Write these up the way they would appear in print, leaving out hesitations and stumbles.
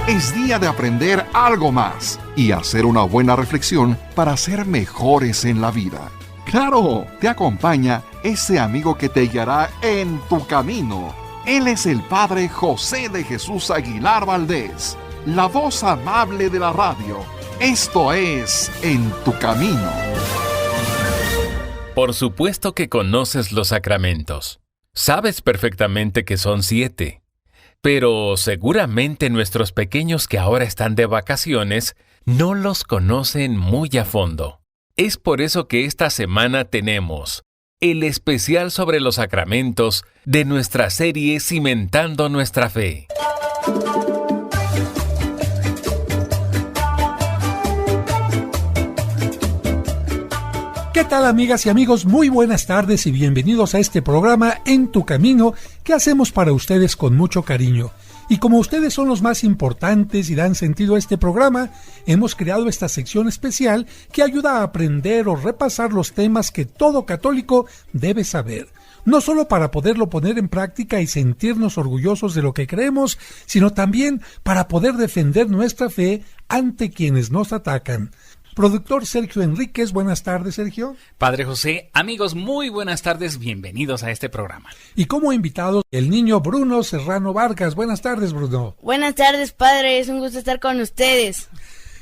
Es día de aprender algo más y hacer una buena reflexión para ser mejores en la vida. ¡Claro! Te acompaña ese amigo que te guiará en tu camino. Él es el Padre José de Jesús Aguilar Valdés, la voz amable de la radio. Esto es En tu Camino. Por supuesto que conoces los sacramentos. Sabes perfectamente que son 7. Pero seguramente nuestros pequeños que ahora están de vacaciones no los conocen muy a fondo. Es por eso que esta semana tenemos el especial sobre los sacramentos de nuestra serie Cimentando Nuestra Fe. ¿Qué tal, amigas y amigos? Muy buenas tardes y bienvenidos a este programa En tu Camino que hacemos para ustedes con mucho cariño. Y como ustedes son los más importantes y dan sentido a este programa, hemos creado esta sección especial que ayuda a aprender o repasar los temas que todo católico debe saber. No solo para poderlo poner en práctica y sentirnos orgullosos de lo que creemos, sino también para poder defender nuestra fe ante quienes nos atacan. Productor Sergio Enríquez, buenas tardes, Sergio. Padre José, amigos, muy buenas tardes, bienvenidos a este programa. Y como invitados, el niño Bruno Serrano Vargas. Buenas tardes, Bruno. Buenas tardes, padre, es un gusto estar con ustedes.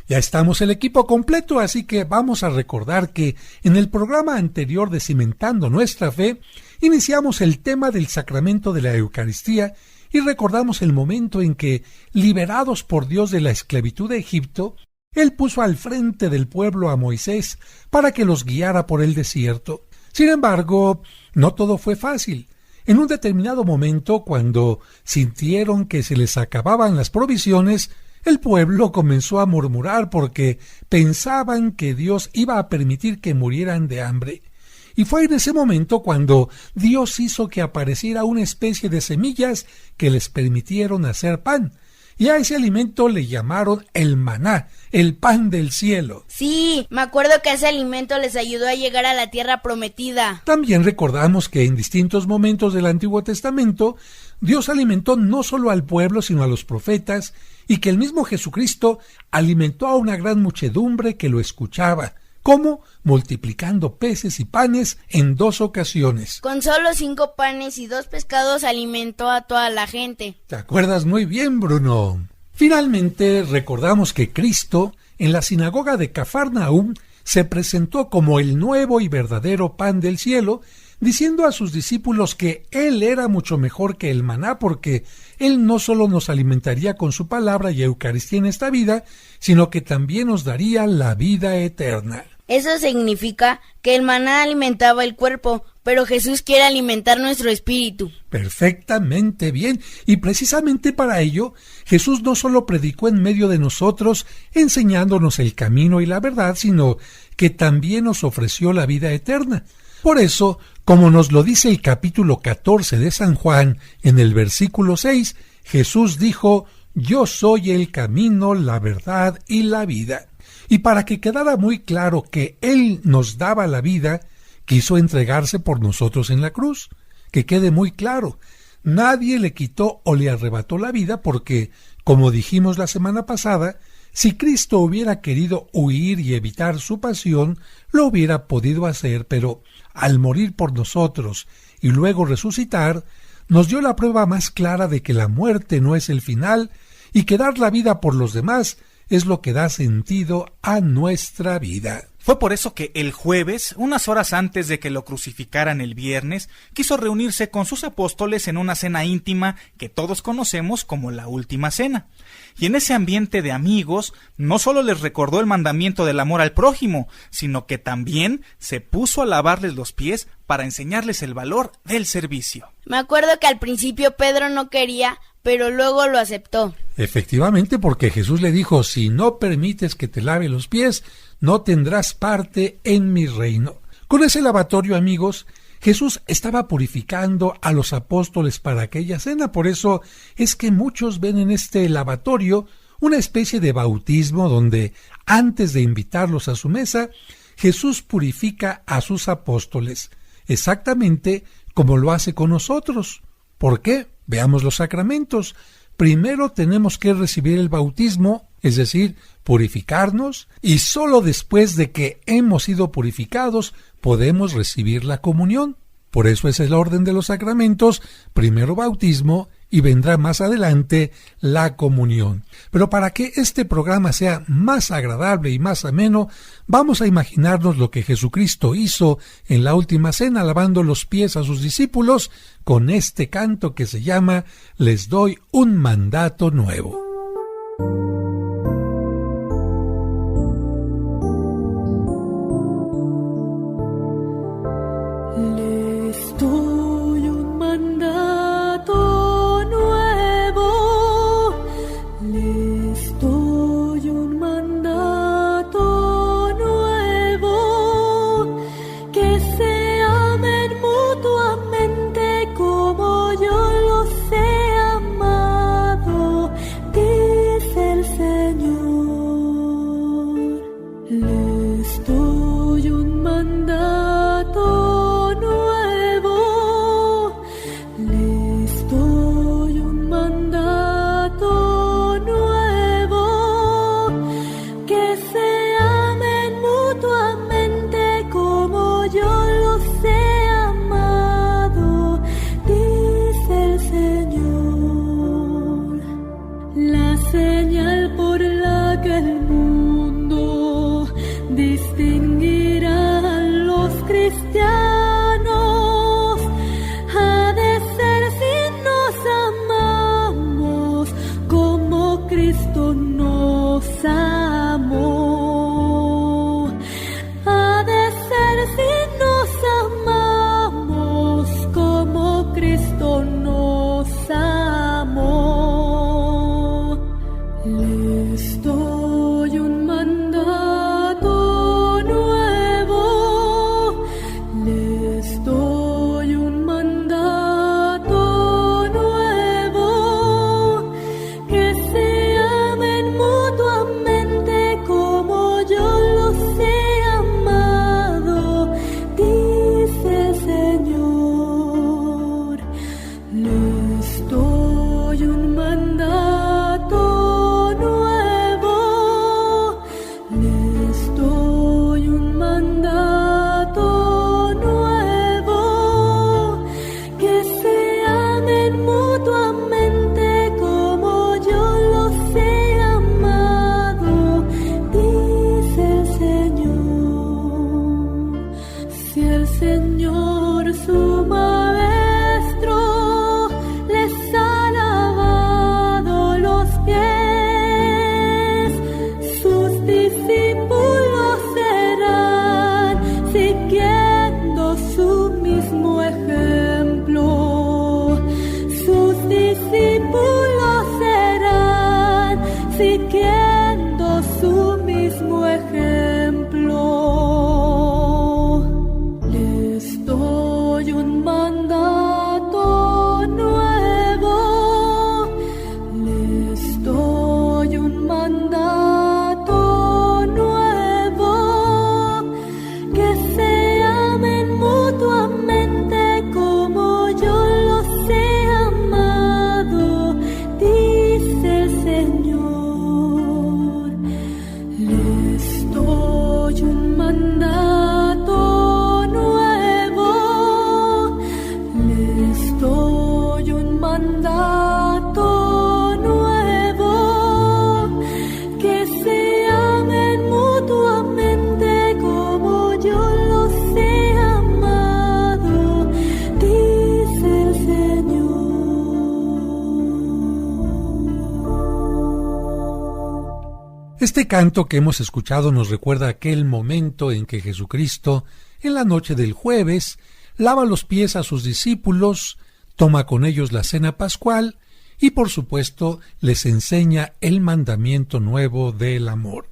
Ya estamos el equipo completo, así que vamos a recordar que en el programa anterior de Cimentando Nuestra Fe, iniciamos el tema del sacramento de la Eucaristía y recordamos el momento en que, liberados por Dios de la esclavitud de Egipto, Él puso al frente del pueblo a Moisés para que los guiara por el desierto. Sin embargo, no todo fue fácil. En un determinado momento, cuando sintieron que se les acababan las provisiones, el pueblo comenzó a murmurar porque pensaban que Dios iba a permitir que murieran de hambre. Y fue en ese momento cuando Dios hizo que apareciera una especie de semillas que les permitieron hacer pan. Y a ese alimento le llamaron el maná, el pan del cielo. Sí, me acuerdo que ese alimento les ayudó a llegar a la tierra prometida. También recordamos que en distintos momentos del Antiguo Testamento, Dios alimentó no solo al pueblo, sino a los profetas, y que el mismo Jesucristo alimentó a una gran muchedumbre que lo escuchaba. ¿Cómo? Multiplicando peces y panes en 2 ocasiones. Con solo 5 panes y 2 pescados alimentó a toda la gente. ¿Te acuerdas muy bien, Bruno? Finalmente, recordamos que Cristo, en la sinagoga de Cafarnaúm, se presentó como el nuevo y verdadero pan del cielo, diciendo a sus discípulos que Él era mucho mejor que el maná porque Él no solo nos alimentaría con su palabra y Eucaristía en esta vida, sino que también nos daría la vida eterna. Eso significa que el maná alimentaba el cuerpo, pero Jesús quiere alimentar nuestro espíritu. Perfectamente bien, y precisamente para ello, Jesús no solo predicó en medio de nosotros, enseñándonos el camino y la verdad, sino que también nos ofreció la vida eterna. Por eso, como nos lo dice el capítulo 14 de San Juan, en el versículo 6, Jesús dijo: «Yo soy el camino, la verdad y la vida». Y para que quedara muy claro que Él nos daba la vida, quiso entregarse por nosotros en la cruz. Que quede muy claro, nadie le quitó o le arrebató la vida porque, como dijimos la semana pasada, si Cristo hubiera querido huir y evitar su pasión, lo hubiera podido hacer, pero al morir por nosotros y luego resucitar, nos dio la prueba más clara de que la muerte no es el final y que dar la vida por los demás es lo que da sentido a nuestra vida. Fue por eso que el jueves, unas horas antes de que lo crucificaran el viernes, quiso reunirse con sus apóstoles en una cena íntima que todos conocemos como la Última Cena. Y en ese ambiente de amigos, no solo les recordó el mandamiento del amor al prójimo, sino que también se puso a lavarles los pies para enseñarles el valor del servicio. Me acuerdo que al principio Pedro no quería, pero luego lo aceptó. Efectivamente, porque Jesús le dijo: «Si no permites que te lave los pies, no tendrás parte en mi reino». Con ese lavatorio, amigos, Jesús estaba purificando a los apóstoles para aquella cena. Por eso es que muchos ven en este lavatorio una especie de bautismo donde, antes de invitarlos a su mesa, Jesús purifica a sus apóstoles, exactamente como lo hace con nosotros. ¿Por qué? Veamos los sacramentos. primero tenemos que recibir el bautismo, es decir, purificarnos, y solo después de que hemos sido purificados podemos recibir la comunión. Por eso es el orden de los sacramentos: primero bautismo y vendrá más adelante la comunión. Pero para que este programa sea más agradable y más ameno, vamos a imaginarnos lo que Jesucristo hizo en la última cena, lavando los pies a sus discípulos con este canto que se llama Les doy un mandato nuevo. Este canto que hemos escuchado nos recuerda aquel momento en que Jesucristo, en la noche del jueves, lava los pies a sus discípulos, toma con ellos la cena pascual y, por supuesto, les enseña el mandamiento nuevo del amor.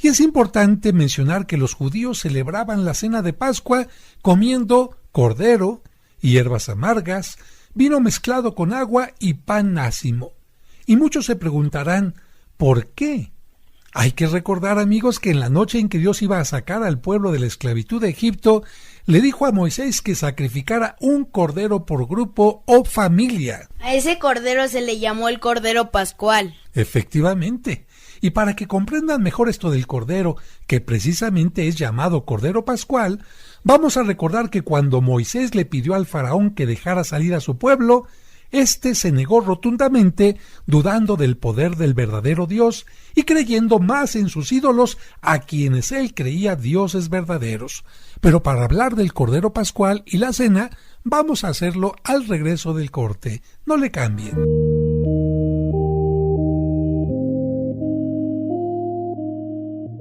Y es importante mencionar que los judíos celebraban la cena de Pascua comiendo cordero, hierbas amargas, vino mezclado con agua y pan ácimo. Y muchos se preguntarán, ¿por qué? Hay que recordar, amigos, que en la noche en que Dios iba a sacar al pueblo de la esclavitud de Egipto, le dijo a Moisés que sacrificara un cordero por grupo o familia. A ese cordero se le llamó el Cordero Pascual. Efectivamente. Y para que comprendan mejor esto del cordero, que precisamente es llamado Cordero Pascual, vamos a recordar que cuando Moisés le pidió al faraón que dejara salir a su pueblo, éste se negó rotundamente, dudando del poder del verdadero Dios y creyendo más en sus ídolos, a quienes él creía dioses verdaderos. Pero para hablar del Cordero Pascual y la cena, vamos a hacerlo al regreso del corte. No le cambien.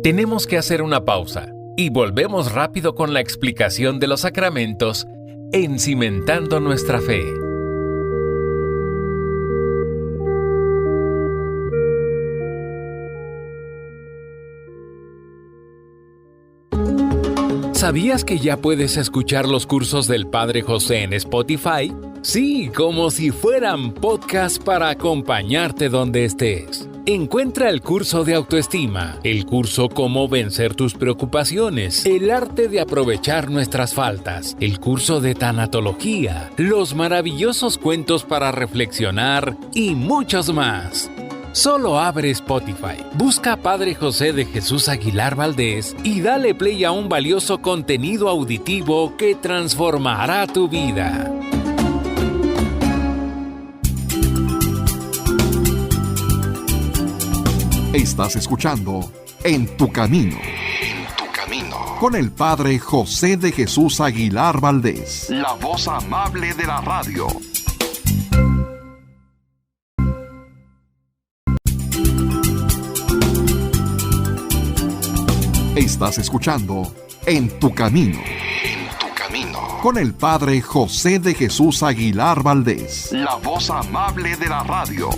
Tenemos que hacer una pausa y volvemos rápido con la explicación de los sacramentos en Cimentando Nuestra Fe. ¿Sabías que ya puedes escuchar los cursos del Padre José en Spotify? Sí, como si fueran podcasts para acompañarte donde estés. Encuentra el curso de autoestima, el curso Cómo vencer tus preocupaciones, el arte de aprovechar nuestras faltas, el curso de tanatología, los maravillosos cuentos para reflexionar y muchos más. Solo abre Spotify, busca Padre José de Jesús Aguilar Valdés y dale play a un valioso contenido auditivo que transformará tu vida. Estás escuchando En tu Camino. En tu Camino. Con el Padre José de Jesús Aguilar Valdés. La voz amable de la radio. Estás escuchando En tu Camino. En tu Camino. Con el Padre José de Jesús Aguilar Valdés. La voz amable de la radio.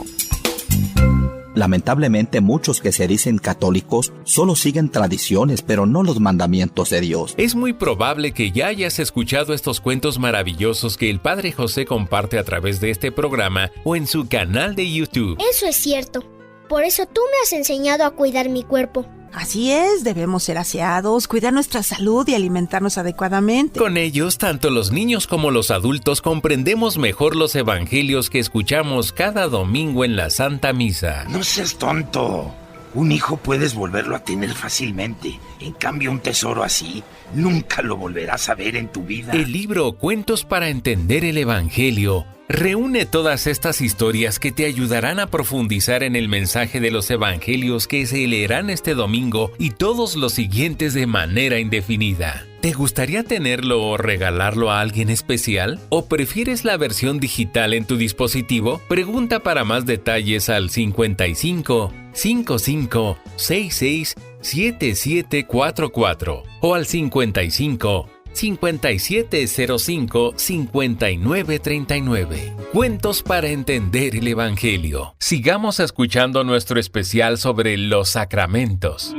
Lamentablemente, muchos que se dicen católicos solo siguen tradiciones, pero no los mandamientos de Dios. Es muy probable que ya hayas escuchado estos cuentos maravillosos que el Padre José comparte a través de este programa o en su canal de YouTube. Eso es cierto. Por eso tú me has enseñado a cuidar mi cuerpo. Así es, debemos ser aseados, cuidar nuestra salud y alimentarnos adecuadamente. Con ellos, tanto los niños como los adultos comprendemos mejor los evangelios que escuchamos cada domingo en la Santa Misa. No seas tonto. Un hijo puedes volverlo a tener fácilmente. En cambio, un tesoro así, nunca lo volverás a ver en tu vida. El libro Cuentos para entender el Evangelio reúne todas estas historias que te ayudarán a profundizar en el mensaje de los evangelios que se leerán este domingo y todos los siguientes de manera indefinida. ¿Te gustaría tenerlo o regalarlo a alguien especial? ¿O prefieres la versión digital en tu dispositivo? Pregunta para más detalles al 55 55 66 7744 o al 55 5705 5939. Cuentos para entender el Evangelio. Sigamos escuchando nuestro especial sobre los sacramentos.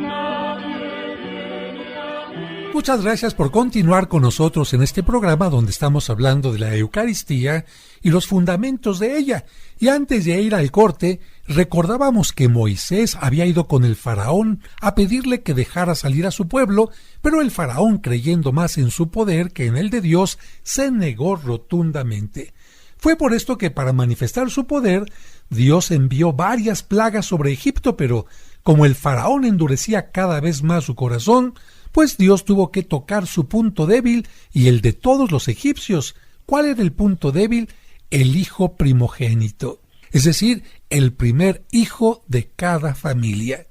Muchas gracias por continuar con nosotros en este programa donde estamos hablando de la Eucaristía y los fundamentos de ella. Y antes de ir al corte, recordábamos que Moisés había ido con el faraón a pedirle que dejara salir a su pueblo, pero el faraón, creyendo más en su poder que en el de Dios, se negó rotundamente. Fue por esto que para manifestar su poder, Dios envió varias plagas sobre Egipto, pero como el faraón endurecía cada vez más su corazón, pues Dios tuvo que tocar su punto débil y el de todos los egipcios. ¿Cuál era el punto débil? El hijo primogénito, es decir, el primer hijo de cada familia.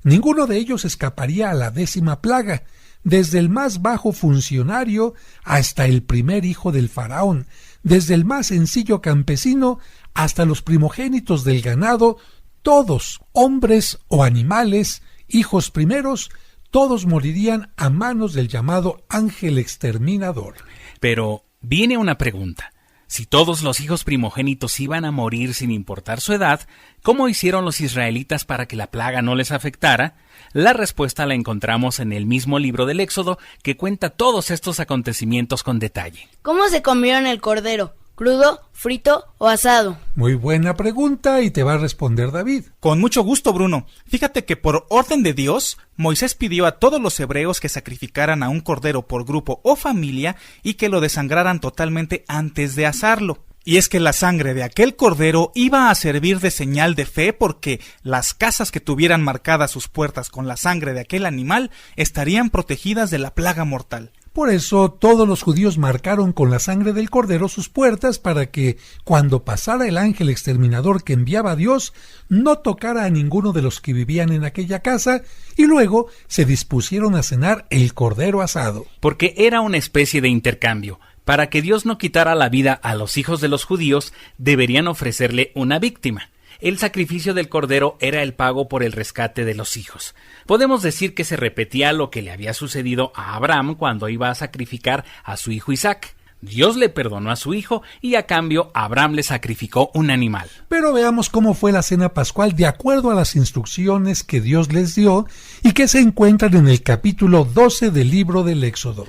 Ninguno de ellos escaparía a la 10ª plaga, desde el más bajo funcionario hasta el primer hijo del faraón, desde el más sencillo campesino hasta los primogénitos del ganado, todos, hombres o animales, hijos primeros, todos morirían a manos del llamado ángel exterminador. Pero viene una pregunta. Si todos los hijos primogénitos iban a morir sin importar su edad, ¿cómo hicieron los israelitas para que la plaga no les afectara? La respuesta la encontramos en el mismo libro del Éxodo, que cuenta todos estos acontecimientos con detalle. ¿Cómo se comieron el cordero? ¿Crudo, frito o asado? Muy buena pregunta y te va a responder David. Con mucho gusto, Bruno. Fíjate que por orden de Dios, Moisés pidió a todos los hebreos que sacrificaran a un cordero por grupo o familia y que lo desangraran totalmente antes de asarlo. Y es que la sangre de aquel cordero iba a servir de señal de fe porque las casas que tuvieran marcadas sus puertas con la sangre de aquel animal estarían protegidas de la plaga mortal. Por eso todos los judíos marcaron con la sangre del cordero sus puertas para que, cuando pasara el ángel exterminador que enviaba a Dios, no tocara a ninguno de los que vivían en aquella casa, y luego se dispusieron a cenar el cordero asado. Porque era una especie de intercambio. Para que Dios no quitara la vida a los hijos de los judíos, deberían ofrecerle una víctima. El sacrificio del cordero era el pago por el rescate de los hijos. Podemos decir que se repetía lo que le había sucedido a Abraham cuando iba a sacrificar a su hijo Isaac. Dios le perdonó a su hijo y a cambio Abraham le sacrificó un animal. Pero veamos cómo fue la cena pascual de acuerdo a las instrucciones que Dios les dio y que se encuentran en el capítulo 12 del libro del Éxodo.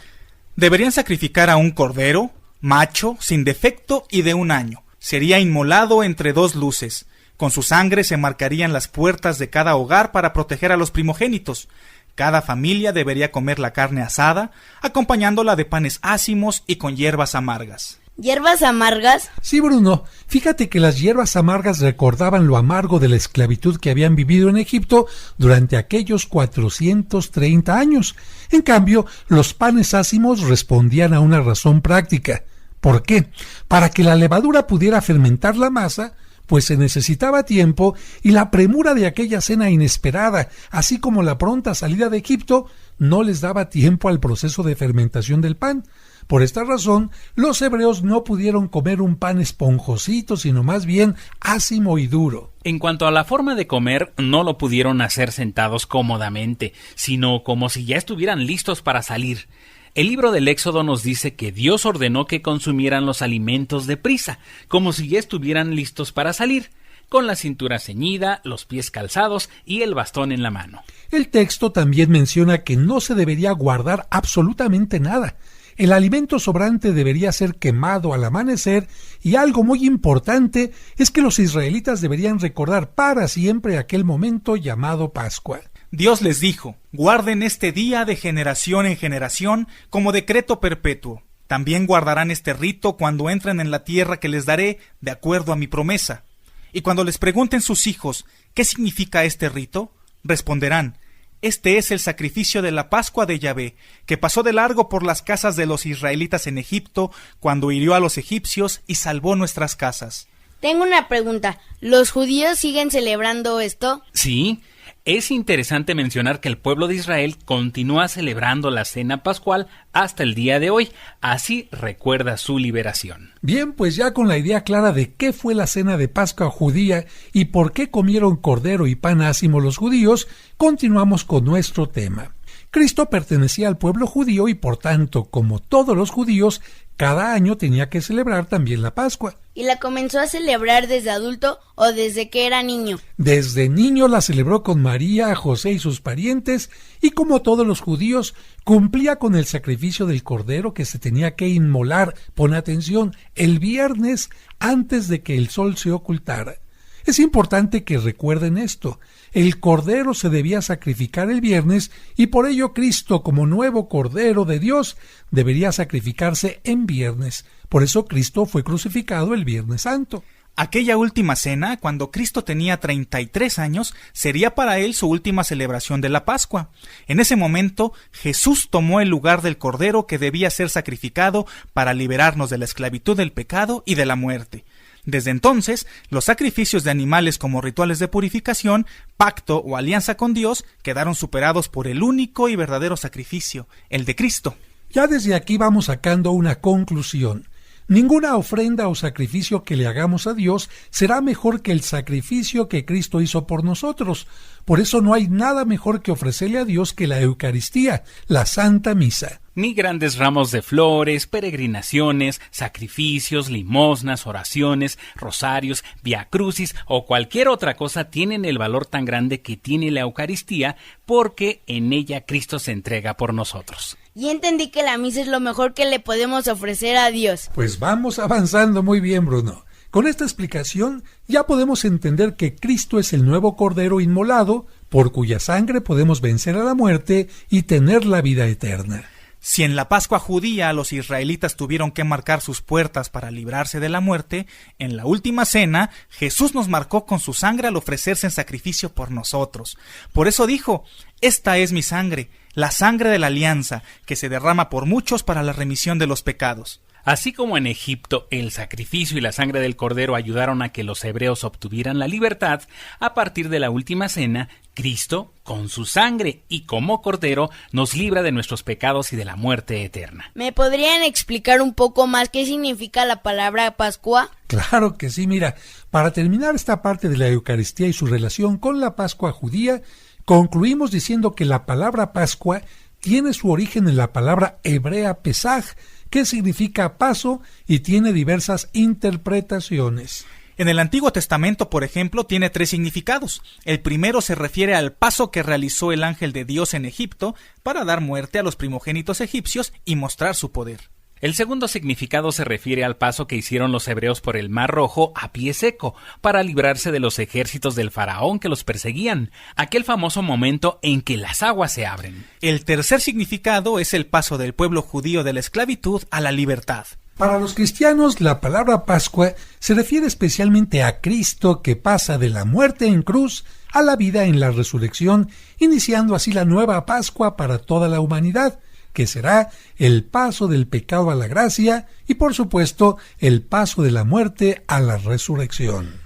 Deberían sacrificar a un cordero, macho, sin defecto y de 1 año. Sería inmolado entre 2 luces. Con su sangre se marcarían las puertas de cada hogar para proteger a los primogénitos. Cada familia debería comer la carne asada, acompañándola de panes ácimos y con hierbas amargas. ¿Hierbas amargas? Sí, Bruno. Fíjate que las hierbas amargas recordaban lo amargo de la esclavitud que habían vivido en Egipto durante aquellos 430 años. En cambio, los panes ácimos respondían a una razón práctica. ¿Por qué? Para que la levadura pudiera fermentar la masa, pues se necesitaba tiempo y la premura de aquella cena inesperada, así como la pronta salida de Egipto, no les daba tiempo al proceso de fermentación del pan. Por esta razón, los hebreos no pudieron comer un pan esponjosito, sino más bien ácimo y duro. En cuanto a la forma de comer, no lo pudieron hacer sentados cómodamente, sino como si ya estuvieran listos para salir. El libro del Éxodo nos dice que Dios ordenó que consumieran los alimentos deprisa, como si ya estuvieran listos para salir, con la cintura ceñida, los pies calzados y el bastón en la mano. El texto también menciona que no se debería guardar absolutamente nada. El alimento sobrante debería ser quemado al amanecer y algo muy importante es que los israelitas deberían recordar para siempre aquel momento llamado Pascua. Dios les dijo: guarden este día de generación en generación como decreto perpetuo. También guardarán este rito cuando entren en la tierra que les daré de acuerdo a mi promesa. Y cuando les pregunten sus hijos ¿qué significa este rito?, responderán: este es el sacrificio de la Pascua de Yahvé, que pasó de largo por las casas de los israelitas en Egipto cuando hirió a los egipcios y salvó nuestras casas. Tengo una pregunta. ¿Los judíos siguen celebrando esto? Sí. Es interesante mencionar que el pueblo de Israel continúa celebrando la cena pascual hasta el día de hoy. Así recuerda su liberación. Bien, pues ya con la idea clara de qué fue la cena de Pascua judía y por qué comieron cordero y pan ácimo los judíos, continuamos con nuestro tema. Cristo pertenecía al pueblo judío y por tanto, como todos los judíos, cada año tenía que celebrar también la Pascua. ¿Y la comenzó a celebrar desde adulto o desde que era niño? Desde niño la celebró con María, José y sus parientes, y como todos los judíos, cumplía con el sacrificio del cordero que se tenía que inmolar, pon atención, el viernes antes de que el sol se ocultara. Es importante que recuerden esto. El cordero se debía sacrificar el viernes y por ello Cristo, como nuevo cordero de Dios, debería sacrificarse en viernes. Por eso Cristo fue crucificado el Viernes Santo. Aquella última cena, cuando Cristo tenía 33 años, sería para él su última celebración de la Pascua. En ese momento, Jesús tomó el lugar del cordero que debía ser sacrificado para liberarnos de la esclavitud del pecado y de la muerte. Desde entonces, los sacrificios de animales como rituales de purificación, pacto o alianza con Dios quedaron superados por el único y verdadero sacrificio, el de Cristo. Ya desde aquí vamos sacando una conclusión. Ninguna ofrenda o sacrificio que le hagamos a Dios será mejor que el sacrificio que Cristo hizo por nosotros. Por eso no hay nada mejor que ofrecerle a Dios que la Eucaristía, la Santa Misa. Ni grandes ramos de flores, peregrinaciones, sacrificios, limosnas, oraciones, rosarios, viacrucis o cualquier otra cosa tienen el valor tan grande que tiene la Eucaristía porque en ella Cristo se entrega por nosotros. y entendí que la misa es lo mejor que le podemos ofrecer a Dios. Pues vamos avanzando muy bien, Bruno. Con esta explicación ya podemos entender que Cristo es el nuevo Cordero inmolado, por cuya sangre podemos vencer a la muerte y tener la vida eterna. Si en la Pascua judía los israelitas tuvieron que marcar sus puertas para librarse de la muerte, en la última cena Jesús nos marcó con su sangre al ofrecerse en sacrificio por nosotros. Por eso dijo: «Esta es mi sangre, la sangre de la alianza, que se derrama por muchos para la remisión de los pecados». Así como en Egipto el sacrificio y la sangre del cordero ayudaron a que los hebreos obtuvieran la libertad, a partir de la última cena, Cristo, con su sangre y como cordero, nos libra de nuestros pecados y de la muerte eterna. ¿Me podrían explicar un poco más qué significa la palabra Pascua? Claro que sí, mira, para terminar esta parte de la Eucaristía y su relación con la Pascua judía, concluimos diciendo que la palabra Pascua tiene su origen en la palabra hebrea Pesaj, que significa paso y tiene diversas interpretaciones. En el Antiguo Testamento, por ejemplo, tiene 3 significados. El primero se refiere al paso que realizó el ángel de Dios en Egipto para dar muerte a los primogénitos egipcios y mostrar su poder. El segundo significado se refiere al paso que hicieron los hebreos por el Mar Rojo a pie seco, para librarse de los ejércitos del faraón que los perseguían, aquel famoso momento en que las aguas se abren. El tercer significado es el paso del pueblo judío de la esclavitud a la libertad. Para los cristianos, la palabra Pascua se refiere especialmente a Cristo, que pasa de la muerte en cruz a la vida en la resurrección, iniciando así la nueva Pascua para toda la humanidad, que será el paso del pecado a la gracia y, por supuesto, el paso de la muerte a la resurrección.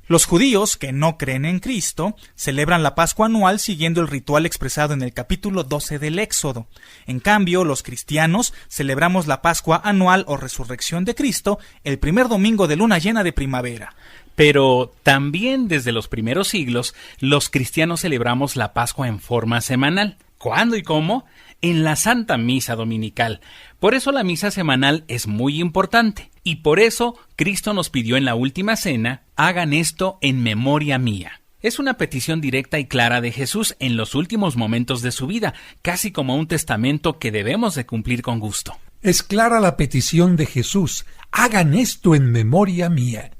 Los judíos que no creen en Cristo celebran la Pascua anual siguiendo el ritual expresado en el capítulo 12 del Éxodo. En cambio, los cristianos celebramos la Pascua anual o resurrección de Cristo el primer domingo de luna llena de primavera. Pero también desde los primeros siglos, los cristianos celebramos la Pascua en forma semanal. ¿Cuándo y cómo? En la Santa Misa Dominical. Por eso la misa semanal es muy importante. Y por eso Cristo nos pidió en la última cena: hagan esto en memoria mía. Es una petición directa y clara de Jesús en los últimos momentos de su vida, casi como un testamento que debemos de cumplir con gusto. Es clara la petición de Jesús: hagan esto en memoria mía.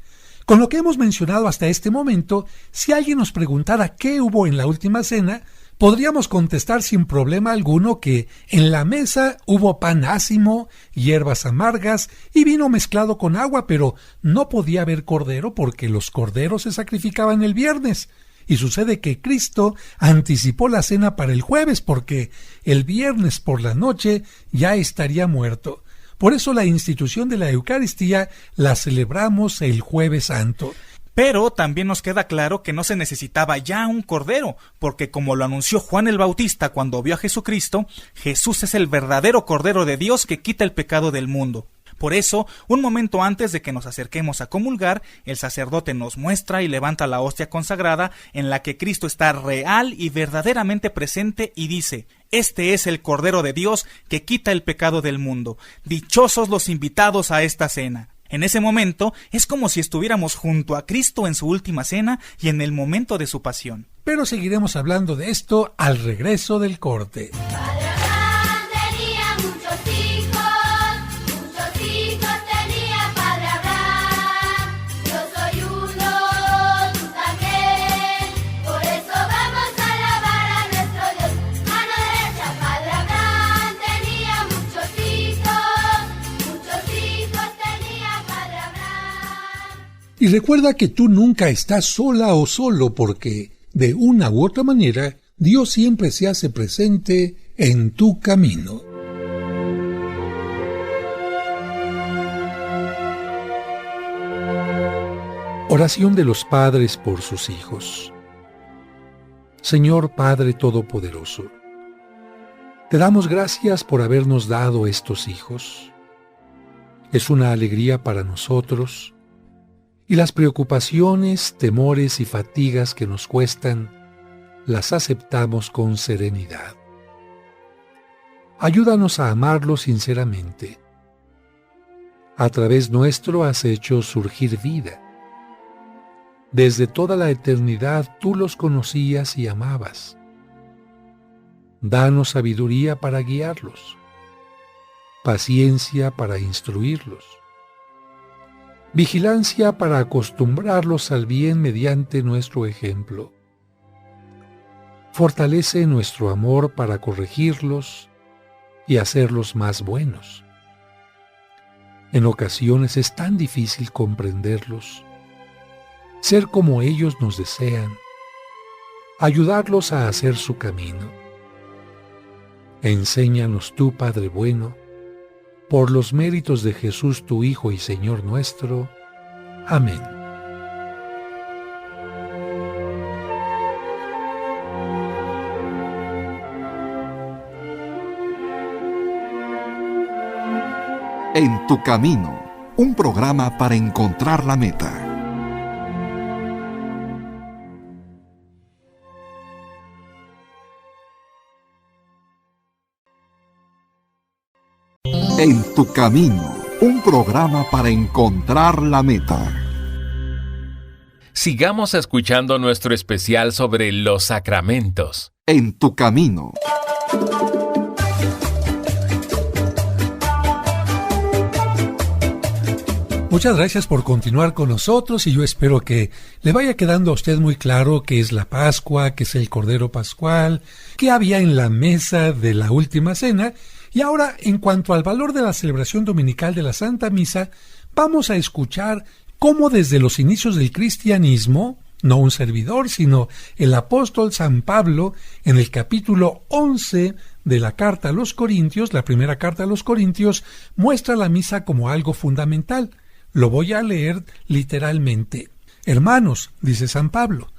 Con lo que hemos mencionado hasta este momento, si alguien nos preguntara qué hubo en la última cena, podríamos contestar sin problema alguno que en la mesa hubo pan ácimo, hierbas amargas y vino mezclado con agua, pero no podía haber cordero porque los corderos se sacrificaban el viernes. Y sucede que Cristo anticipó la cena para el jueves porque el viernes por la noche ya estaría muerto. Por eso la institución de la Eucaristía la celebramos el Jueves Santo. Pero también nos queda claro que no se necesitaba ya un cordero, porque como lo anunció Juan el Bautista cuando vio a Jesucristo, Jesús es el verdadero Cordero de Dios que quita el pecado del mundo. Por eso, un momento antes de que nos acerquemos a comulgar, el sacerdote nos muestra y levanta la hostia consagrada en la que Cristo está real y verdaderamente presente y dice: «Este es el Cordero de Dios que quita el pecado del mundo. Dichosos los invitados a esta cena». En ese momento es como si estuviéramos junto a Cristo en su última cena y en el momento de su pasión. Pero seguiremos hablando de esto al regreso del corte. Y recuerda que tú nunca estás sola o solo porque, de una u otra manera, Dios siempre se hace presente en tu camino. Oración de los padres por sus hijos. Señor Padre Todopoderoso, te damos gracias por habernos dado estos hijos. Es una alegría para nosotros, y las preocupaciones, temores y fatigas que nos cuestan, las aceptamos con serenidad. Ayúdanos a amarlos sinceramente. A través nuestro has hecho surgir vida. Desde toda la eternidad tú los conocías y amabas. Danos sabiduría para guiarlos. paciencia para instruirlos, vigilancia para acostumbrarlos al bien mediante nuestro ejemplo. Fortalece nuestro amor para corregirlos y hacerlos más buenos. En ocasiones es tan difícil comprenderlos, ser como ellos nos desean, ayudarlos a hacer su camino. Enséñanos tú, Padre bueno, por los méritos de Jesús tu Hijo y Señor nuestro. Amén. En tu camino, un programa para encontrar la meta. En tu camino, un programa para encontrar la meta. Sigamos escuchando nuestro especial sobre los sacramentos. En tu camino. Muchas gracias por continuar con nosotros y yo espero que le vaya quedando a usted muy claro qué es la Pascua, qué es el Cordero Pascual, qué había en la mesa de la Última Cena. Y ahora, en cuanto al valor de la celebración dominical de la Santa Misa, vamos a escuchar cómo desde los inicios del cristianismo, no un servidor, sino el apóstol San Pablo, en el capítulo 11 de la carta a los Corintios, la primera carta a los Corintios, muestra la misa como algo fundamental. Lo voy a leer literalmente. Hermanos, dice San Pablo,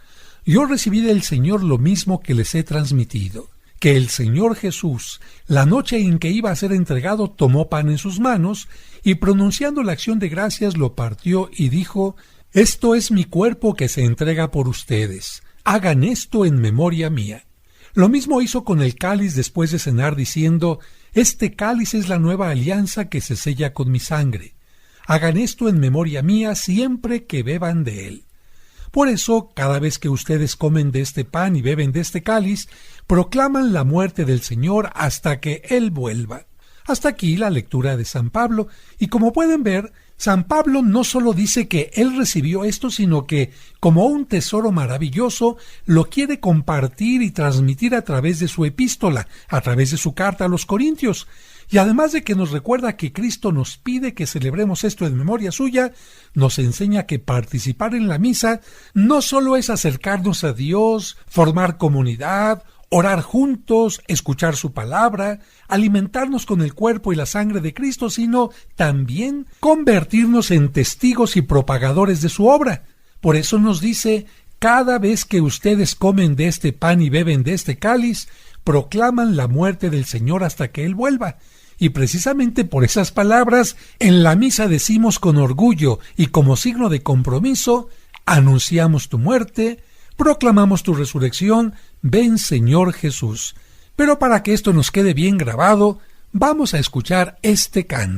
yo recibí del Señor lo mismo que les he transmitido, que el Señor Jesús, la noche en que iba a ser entregado, tomó pan en sus manos y pronunciando la acción de gracias lo partió y dijo: Esto es mi cuerpo que se entrega por ustedes. Hagan esto en memoria mía. Lo mismo hizo con el cáliz después de cenar diciendo: Este cáliz es la nueva alianza que se sella con mi sangre. Hagan esto en memoria mía siempre que beban de él. Por eso, cada vez que ustedes comen de este pan y beben de este cáliz, proclaman la muerte del Señor hasta que Él vuelva. Hasta aquí la lectura de San Pablo, y como pueden ver, San Pablo no solo dice que él recibió esto, sino que, como un tesoro maravilloso, lo quiere compartir y transmitir a través de su epístola, a través de su carta a los Corintios. Y además de que nos recuerda que Cristo nos pide que celebremos esto en memoria suya, nos enseña que participar en la misa no solo es acercarnos a Dios, formar comunidad, orar juntos, escuchar su palabra, alimentarnos con el cuerpo y la sangre de Cristo, sino también convertirnos en testigos y propagadores de su obra. Por eso nos dice: cada vez que ustedes comen de este pan y beben de este cáliz, proclaman la muerte del Señor hasta que Él vuelva. Y precisamente por esas palabras, en la misa decimos con orgullo y como signo de compromiso: anunciamos tu muerte, proclamamos tu resurrección, ven Señor Jesús. Pero para que esto nos quede bien grabado, vamos a escuchar este canto.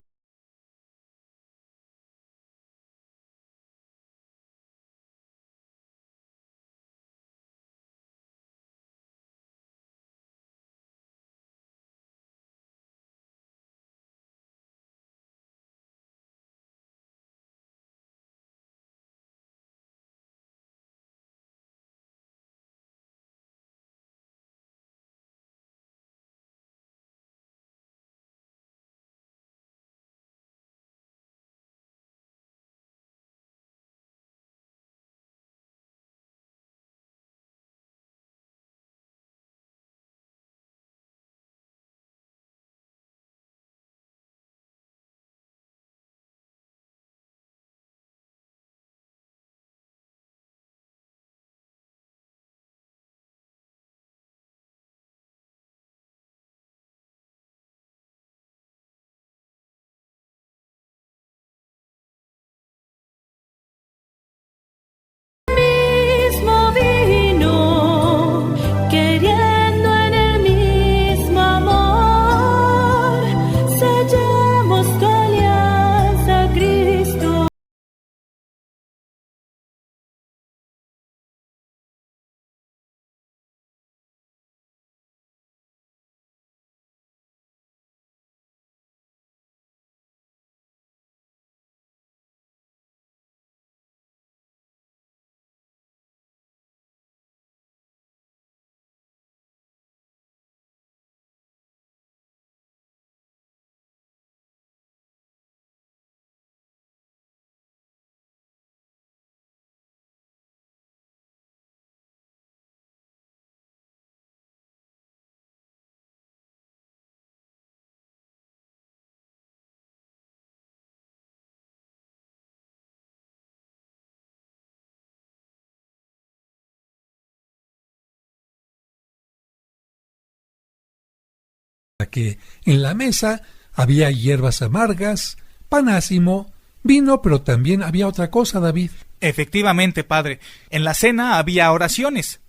Que en la mesa había hierbas amargas, pan ácimo, vino, pero también había otra cosa, David. Efectivamente, padre. En la cena había oraciones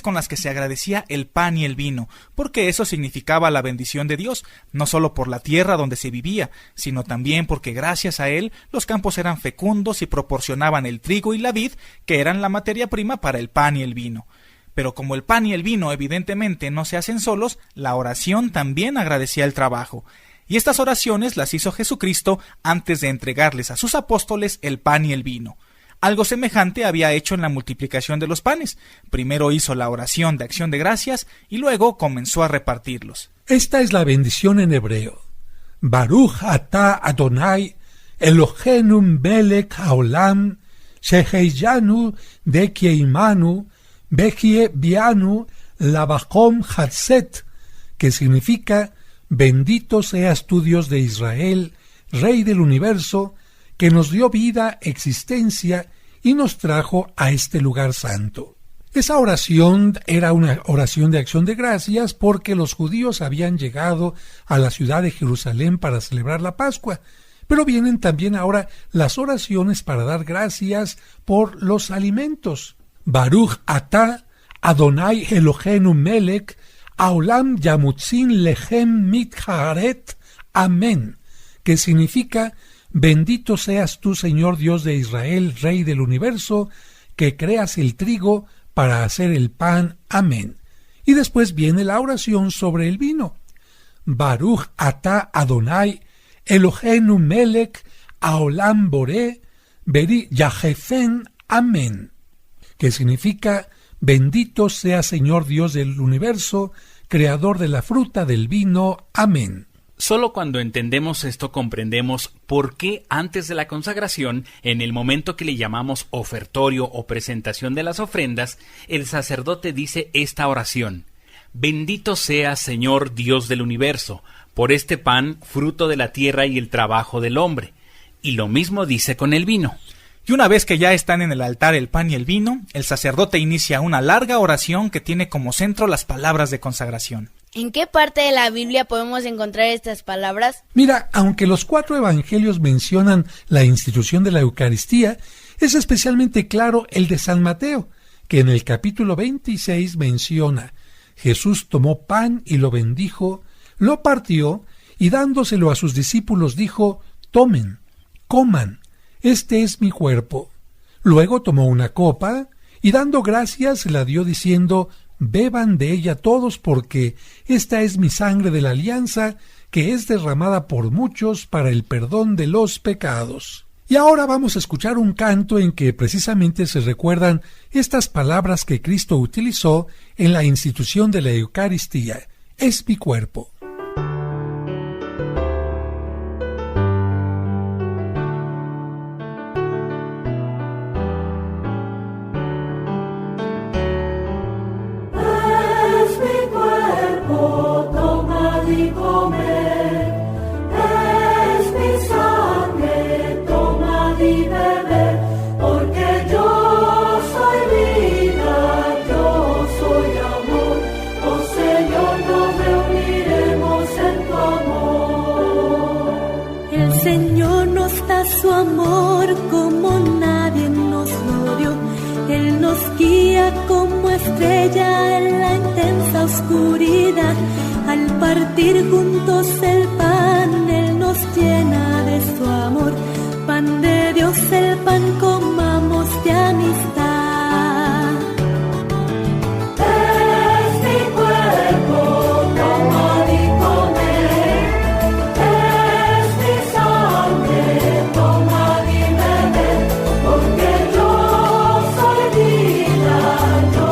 con las que se agradecía el pan y el vino, porque eso significaba la bendición de Dios, no solo por la tierra donde se vivía, sino también porque gracias a él los campos eran fecundos y proporcionaban el trigo y la vid, que eran la materia prima para el pan y el vino. Pero como el pan y el vino evidentemente no se hacen solos, la oración también agradecía el trabajo. Y estas oraciones las hizo Jesucristo antes de entregarles a sus apóstoles el pan y el vino. Algo semejante había hecho en la multiplicación de los panes. Primero hizo la oración de acción de gracias y luego comenzó a repartirlos. Esta es la bendición en hebreo. Baruch atah Adonai Eloheinu melech haolam sheheyanu dekieimanu Bejie Bianu Labachom Hatset, que significa: bendito seas tú, Dios de Israel, Rey del universo, que nos dio vida, existencia y nos trajo a este lugar santo. Esa oración era una oración de acción de gracias porque los judíos habían llegado a la ciudad de Jerusalén para celebrar la Pascua, pero vienen también ahora las oraciones para dar gracias por los alimentos. Baruch atah Adonai Eloheinu melech haolam yamutzin lechem mitharet amén, que significa: bendito seas tú, Señor Dios de Israel, Rey del universo, que creas el trigo para hacer el pan. Amén. Y después viene la oración sobre el vino. Baruch atah Adonai Eloheinu melech haolam boré beri yahefen amén, que significa: bendito sea Señor Dios del universo, creador de la fruta, del vino. Amén. Solo cuando entendemos esto comprendemos por qué antes de la consagración, en el momento que le llamamos ofertorio o presentación de las ofrendas, el sacerdote dice esta oración: bendito sea Señor Dios del universo, por este pan, fruto de la tierra y el trabajo del hombre. Y lo mismo dice con el vino. Y una vez que ya están en el altar el pan y el vino, el sacerdote inicia una larga oración que tiene como centro las palabras de consagración. ¿En qué parte de la Biblia podemos encontrar estas palabras? Mira, aunque los 4 evangelios mencionan la institución de la Eucaristía, es especialmente claro el de San Mateo, que en el capítulo 26 menciona: Jesús tomó pan y lo bendijo, lo partió y dándoselo a sus discípulos dijo: tomen, coman, este es mi cuerpo. Luego tomó una copa y dando gracias se la dio diciendo: beban de ella todos, porque esta es mi sangre de la alianza, que es derramada por muchos para el perdón de los pecados. Y ahora vamos a escuchar un canto en que precisamente se recuerdan estas palabras que Cristo utilizó en la institución de la Eucaristía: es mi cuerpo. Su amor como nadie nos lo dio. Él nos guía como estrella en la intensa oscuridad. Al partir juntos el pan, Él nos llena de su amor. Pan de Dios, el pan comamos de amistad. Es mi cuerpo, tomad y comed. Es mi sangre, tomad y bebed. Porque yo soy vida, yo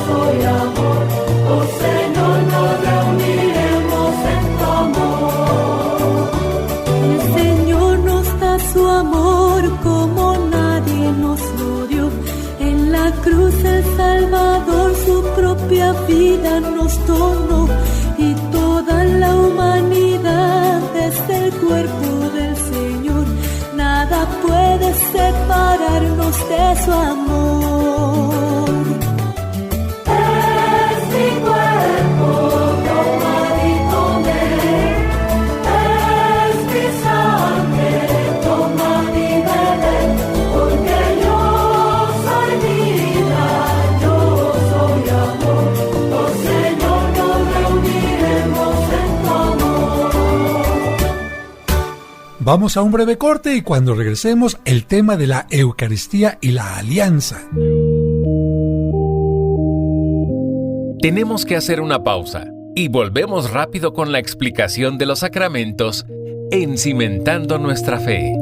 soy amor. Oh Señor, nos reuniremos en tu amor. El Señor nos da su amor como nadie nos lo dio. En la cruz el Salvador su propia vida nos donó. Y toda la humanidad es el cuerpo del Señor. Nada puede separarnos de su amor. Es mi cuerpo, tomad y comed. Vamos a un breve corte y cuando regresemos, el tema de la Eucaristía y la alianza. Tenemos que hacer una pausa y volvemos rápido con la explicación de los sacramentos en Cimentando Nuestra Fe.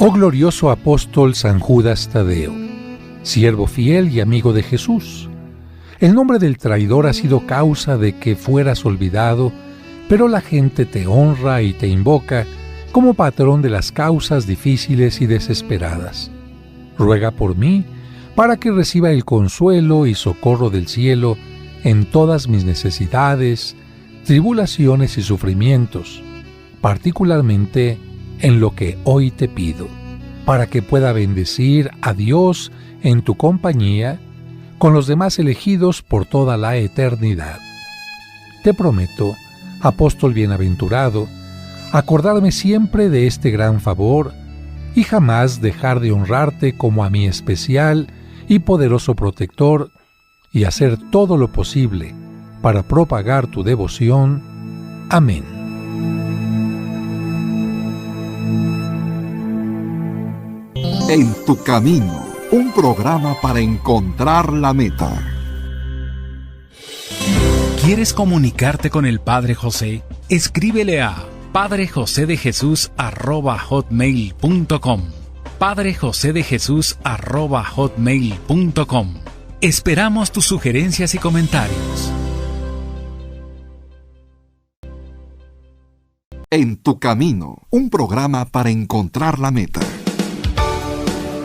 Oh glorioso apóstol San Judas Tadeo, siervo fiel y amigo de Jesús, el nombre del traidor ha sido causa de que fueras olvidado, pero la gente te honra y te invoca como patrón de las causas difíciles y desesperadas. Ruega por mí para que reciba el consuelo y socorro del cielo en todas mis necesidades, tribulaciones y sufrimientos, particularmente en lo que hoy te pido, para que pueda bendecir a Dios en tu compañía con los demás elegidos por toda la eternidad. Te prometo, apóstol bienaventurado, acordarme siempre de este gran favor y jamás dejar de honrarte como a mi especial y poderoso protector y hacer todo lo posible para propagar tu devoción. Amén. En tu camino, un programa para encontrar la meta. ¿Quieres comunicarte con el Padre José? Escríbele a padrejosedejesus@hotmail.com. padrejosedejesus@hotmail.com. Esperamos tus sugerencias y comentarios. En tu camino, un programa para encontrar la meta.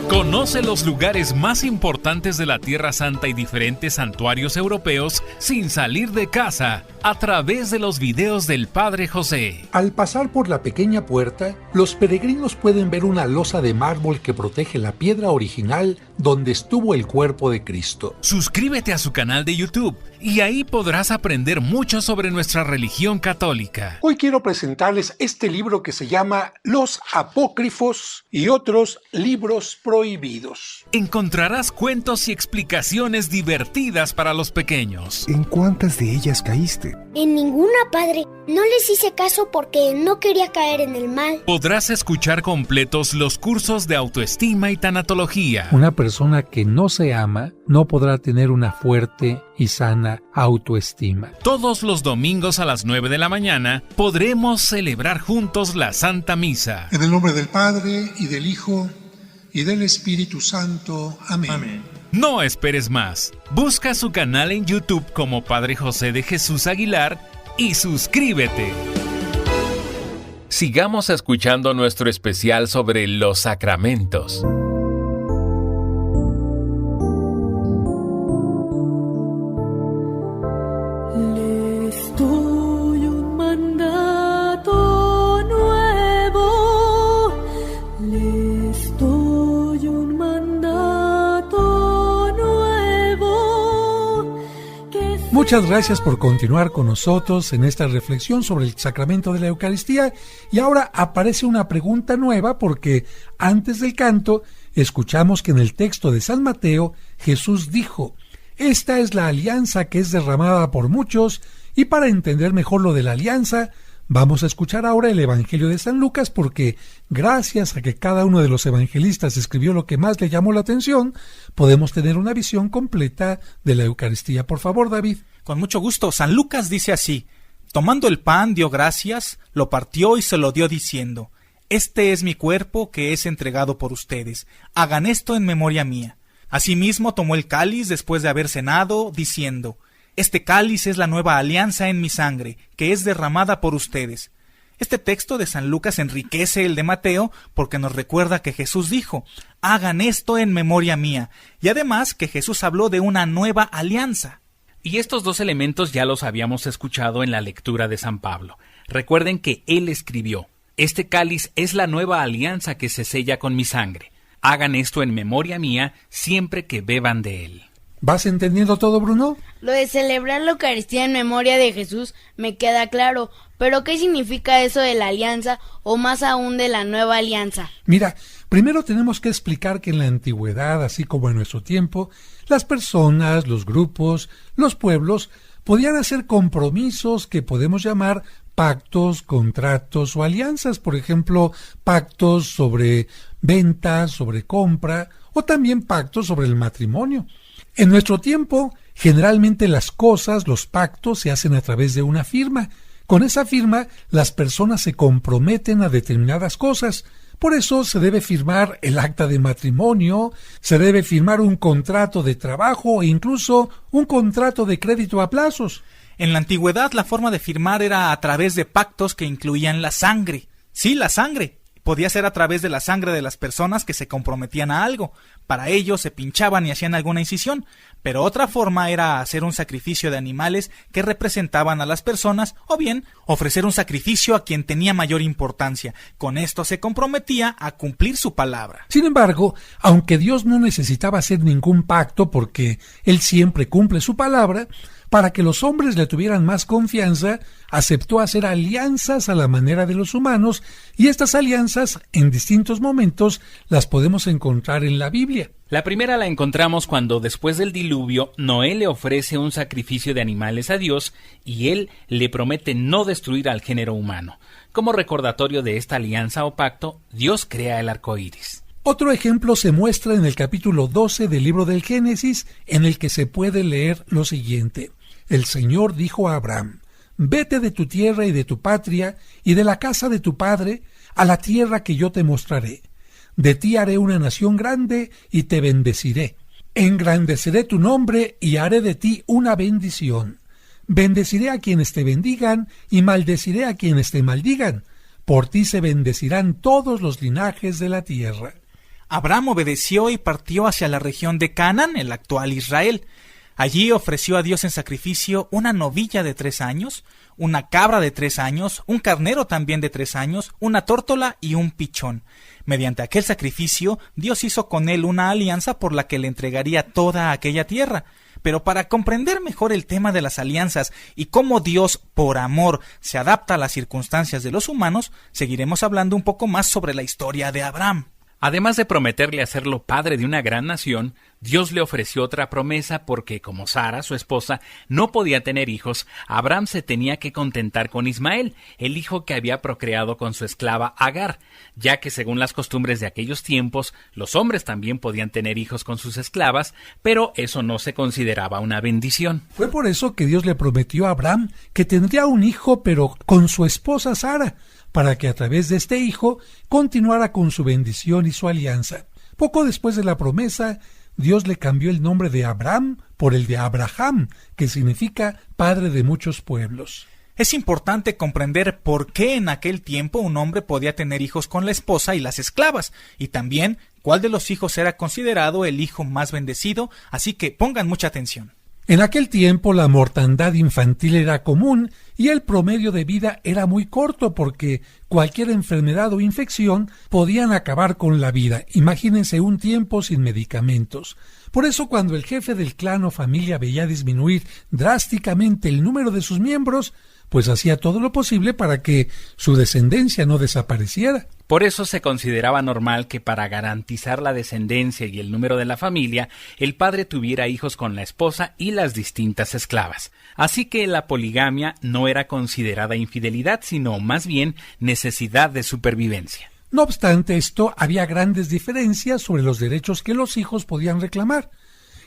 Conoce los lugares más importantes de la Tierra Santa y diferentes santuarios europeos sin salir de casa a través de los videos del Padre José. Al pasar por la pequeña puerta, los peregrinos pueden ver una losa de mármol que protege la piedra original donde estuvo el cuerpo de Cristo. Suscríbete a su canal de YouTube y ahí podrás aprender mucho sobre nuestra religión católica. Hoy quiero presentarles este libro que se llama Los Apócrifos y otros libros prohibidos. Encontrarás cuentos y explicaciones divertidas para los pequeños. ¿En cuántas de ellas caíste? En ninguna, padre. No les hice caso porque no quería caer en el mal. Podrás escuchar completos los cursos de autoestima y tanatología. Una persona que no se ama no podrá tener una fuerte y sana autoestima. Todos los domingos a las 9 de la mañana podremos celebrar juntos la Santa Misa. En el nombre del Padre, y del Hijo, y del Espíritu Santo. Amén. Amén. No esperes más. Busca su canal en YouTube como Padre José de Jesús Aguilar y suscríbete. Sigamos escuchando nuestro especial sobre los sacramentos. Les doy un mandato nuevo. Les doy un mandato nuevo. Muchas gracias por continuar con nosotros en esta reflexión sobre el sacramento de la Eucaristía. Y ahora aparece una pregunta nueva porque antes del canto escuchamos que en el texto de San Mateo Jesús dijo: esta es la alianza que es derramada por muchos, y para entender mejor lo de la alianza, vamos a escuchar ahora el Evangelio de San Lucas, porque gracias a que cada uno de los evangelistas escribió lo que más le llamó la atención, podemos tener una visión completa de la Eucaristía. Por favor, David. Con mucho gusto. San Lucas dice así: tomando el pan, dio gracias, lo partió y se lo dio diciendo: este es mi cuerpo que es entregado por ustedes. Hagan esto en memoria mía. Asimismo tomó el cáliz después de haber cenado, diciendo: este cáliz es la nueva alianza en mi sangre, que es derramada por ustedes. Este texto de San Lucas enriquece el de Mateo porque nos recuerda que Jesús dijo: hagan esto en memoria mía, y además que Jesús habló de una nueva alianza. Y estos dos elementos ya los habíamos escuchado en la lectura de San Pablo. Recuerden que él escribió: este cáliz es la nueva alianza que se sella con mi sangre. Hagan esto en memoria mía siempre que beban de él. ¿Vas entendiendo todo, Bruno? Lo de celebrar la Eucaristía en memoria de Jesús me queda claro, pero ¿qué significa eso de la alianza o más aún de la nueva alianza? Mira, Primero tenemos que explicar que en la antigüedad, así como en nuestro tiempo, las personas, los grupos, los pueblos podían hacer compromisos que podemos llamar pactos, contratos o alianzas, por ejemplo, pactos sobre venta, sobre compra o también pactos sobre el matrimonio. En nuestro tiempo, generalmente las cosas, los pactos se hacen a través de una firma. Con esa firma, las personas se comprometen a determinadas cosas. Por eso se debe firmar el acta de matrimonio, se debe firmar un contrato de trabajo e incluso un contrato de crédito a plazos. En la antigüedad la forma de firmar era a través de pactos que incluían la sangre. Sí, la sangre. Podía ser a través de la sangre de las personas que se comprometían a algo. Para ello se pinchaban y hacían alguna incisión. Pero otra forma era hacer un sacrificio de animales que representaban a las personas o bien ofrecer un sacrificio a quien tenía mayor importancia. Con esto se comprometía a cumplir su palabra. Sin embargo, aunque Dios no necesitaba hacer ningún pacto porque Él siempre cumple su palabra, para que los hombres le tuvieran más confianza, aceptó hacer alianzas a la manera de los humanos, y estas alianzas, en distintos momentos, las podemos encontrar en la Biblia. La primera la encontramos cuando, después del diluvio, Noé le ofrece un sacrificio de animales a Dios, y él le promete no destruir al género humano. Como recordatorio de esta alianza o pacto, Dios crea el arco iris. Otro ejemplo se muestra en el capítulo 12 del libro del Génesis, en el que se puede leer lo siguiente. El Señor dijo a Abraham: «Vete de tu tierra y de tu patria y de la casa de tu padre a la tierra que yo te mostraré. De ti haré una nación grande y te bendeciré. Engrandeceré tu nombre y haré de ti una bendición. Bendeciré a quienes te bendigan y maldeciré a quienes te maldigan. Por ti se bendecirán todos los linajes de la tierra». Abraham obedeció y partió hacia la región de Canaán, el actual Israel. Allí ofreció a Dios en sacrificio una novilla de 3 años, una cabra de 3 años, un carnero también de 3 años, una tórtola y un pichón. Mediante aquel sacrificio, Dios hizo con él una alianza por la que le entregaría toda aquella tierra. Pero para comprender mejor el tema de las alianzas y cómo Dios, por amor, se adapta a las circunstancias de los humanos, seguiremos hablando un poco más sobre la historia de Abraham. Además de prometerle hacerlo padre de una gran nación, Dios le ofreció otra promesa porque, como Sara, su esposa, no podía tener hijos, Abraham se tenía que contentar con Ismael, el hijo que había procreado con su esclava Agar, ya que según las costumbres de aquellos tiempos, los hombres también podían tener hijos con sus esclavas, pero eso no se consideraba una bendición. Fue por eso que Dios le prometió a Abraham que tendría un hijo, pero con su esposa Sara, para que a través de este hijo continuara con su bendición y su alianza. Poco después de la promesa, Dios le cambió el nombre de Abraham por el de Abraham, que significa padre de muchos pueblos. Es importante comprender por qué en aquel tiempo un hombre podía tener hijos con la esposa y las esclavas, y también cuál de los hijos era considerado el hijo más bendecido, así que pongan mucha atención. En aquel tiempo la mortandad infantil era común y el promedio de vida era muy corto porque cualquier enfermedad o infección podían acabar con la vida. Imagínense un tiempo sin medicamentos. Por eso cuando el jefe del clan o familia veía disminuir drásticamente el número de sus miembros, pues hacía todo lo posible para que su descendencia no desapareciera. Por eso se consideraba normal que para garantizar la descendencia y el número de la familia, el padre tuviera hijos con la esposa y las distintas esclavas. Así que la poligamia no era considerada infidelidad, sino más bien necesidad de supervivencia. No obstante esto, había grandes diferencias sobre los derechos que los hijos podían reclamar.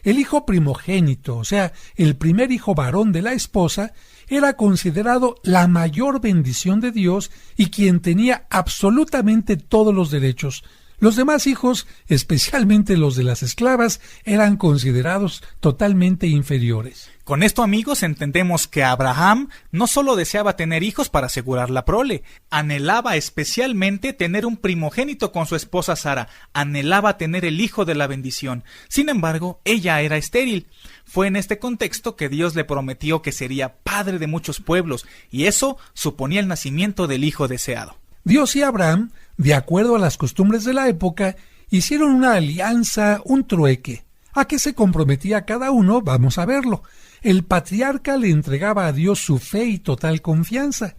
El hijo primogénito, o sea, el primer hijo varón de la esposa, era considerado la mayor bendición de Dios y quien tenía absolutamente todos los derechos. Los demás hijos, especialmente los de las esclavas, eran considerados totalmente inferiores. Con esto, amigos, entendemos que Abraham no solo deseaba tener hijos para asegurar la prole, anhelaba especialmente tener un primogénito con su esposa Sara, anhelaba tener el hijo de la bendición. Sin embargo, ella era estéril. Fue en este contexto que Dios le prometió que sería padre de muchos pueblos, y eso suponía el nacimiento del hijo deseado. Dios y Abraham, de acuerdo a las costumbres de la época, hicieron una alianza, un trueque. ¿A qué se comprometía cada uno? Vamos a verlo. El patriarca le entregaba a Dios su fe y total confianza.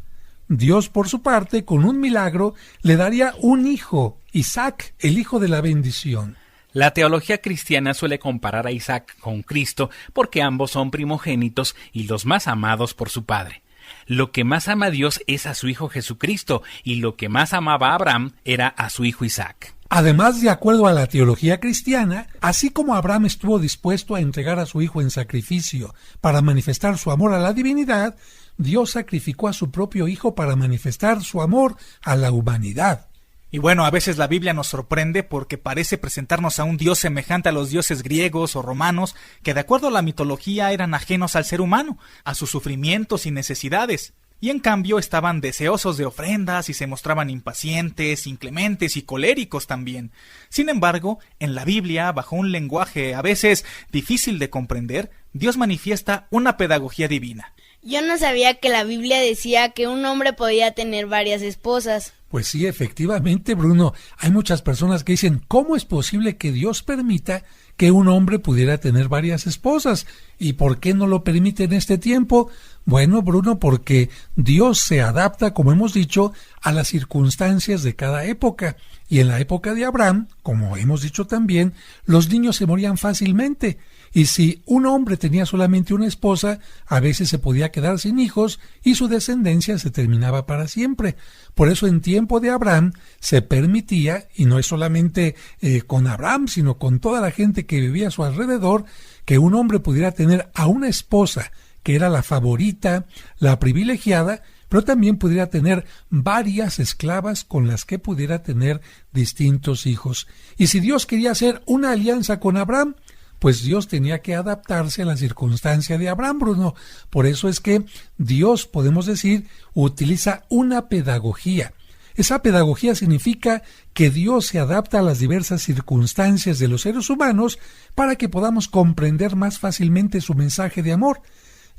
Dios, por su parte, con un milagro, le daría un hijo, Isaac, el hijo de la bendición. La teología cristiana suele comparar a Isaac con Cristo porque ambos son primogénitos y los más amados por su padre. Lo que más ama a Dios es a su hijo Jesucristo, y lo que más amaba a Abraham era a su hijo Isaac. Además, de acuerdo a la teología cristiana, así como Abraham estuvo dispuesto a entregar a su hijo en sacrificio para manifestar su amor a la divinidad, Dios sacrificó a su propio hijo para manifestar su amor a la humanidad. Y bueno, a veces la Biblia nos sorprende porque parece presentarnos a un Dios semejante a los dioses griegos o romanos, que de acuerdo a la mitología eran ajenos al ser humano, a sus sufrimientos y necesidades. Y en cambio estaban deseosos de ofrendas y se mostraban impacientes, inclementes y coléricos también. Sin embargo, en la Biblia, bajo un lenguaje a veces difícil de comprender, Dios manifiesta una pedagogía divina. Yo no sabía que la Biblia decía que un hombre podía tener varias esposas. Pues sí, efectivamente, Bruno, hay muchas personas que dicen, ¿cómo es posible que Dios permita que un hombre pudiera tener varias esposas? ¿Y por qué no lo permite en este tiempo? Bueno, Bruno, porque Dios se adapta, como hemos dicho, a las circunstancias de cada época. Y en la época de Abraham, como hemos dicho también, los niños se morían fácilmente. Y si un hombre tenía solamente una esposa, a veces se podía quedar sin hijos y su descendencia se terminaba para siempre. Por eso en tiempo de Abraham se permitía, y no es solamente con Abraham, sino con toda la gente que vivía a su alrededor, que un hombre pudiera tener a una esposa que era la favorita, la privilegiada, pero también pudiera tener varias esclavas con las que pudiera tener distintos hijos. Y si Dios quería hacer una alianza con Abraham, pues Dios tenía que adaptarse a la circunstancia de Abraham, Bruno. Por eso es que Dios, podemos decir, utiliza una pedagogía. Esa pedagogía significa que Dios se adapta a las diversas circunstancias de los seres humanos para que podamos comprender más fácilmente su mensaje de amor.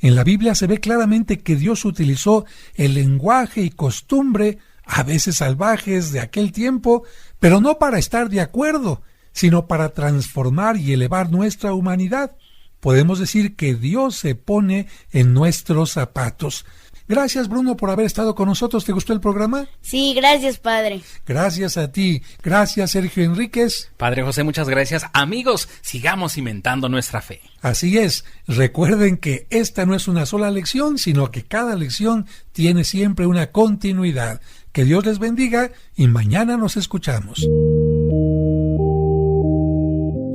En la Biblia se ve claramente que Dios utilizó el lenguaje y costumbre, a veces salvajes, de aquel tiempo, pero no para estar de acuerdo, sino para transformar y elevar nuestra humanidad. Podemos decir que Dios se pone en nuestros zapatos. Gracias, Bruno, por haber estado con nosotros. ¿Te gustó el programa? Sí, gracias, padre. Gracias a ti. Gracias, Sergio Enríquez. Padre José, muchas gracias. Amigos, sigamos cimentando nuestra fe. Así es. Recuerden que esta no es una sola lección, sino que cada lección tiene siempre una continuidad. Que Dios les bendiga y mañana nos escuchamos.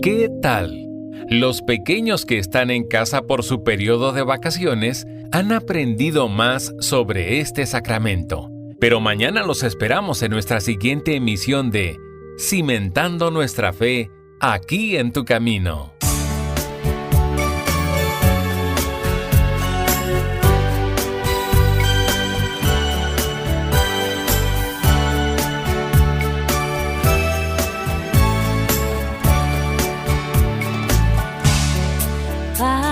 ¿Qué tal? Los pequeños que están en casa por su periodo de vacaciones han aprendido más sobre este sacramento. Pero mañana los esperamos en nuestra siguiente emisión de Cimentando nuestra fe, aquí en tu camino. Ah.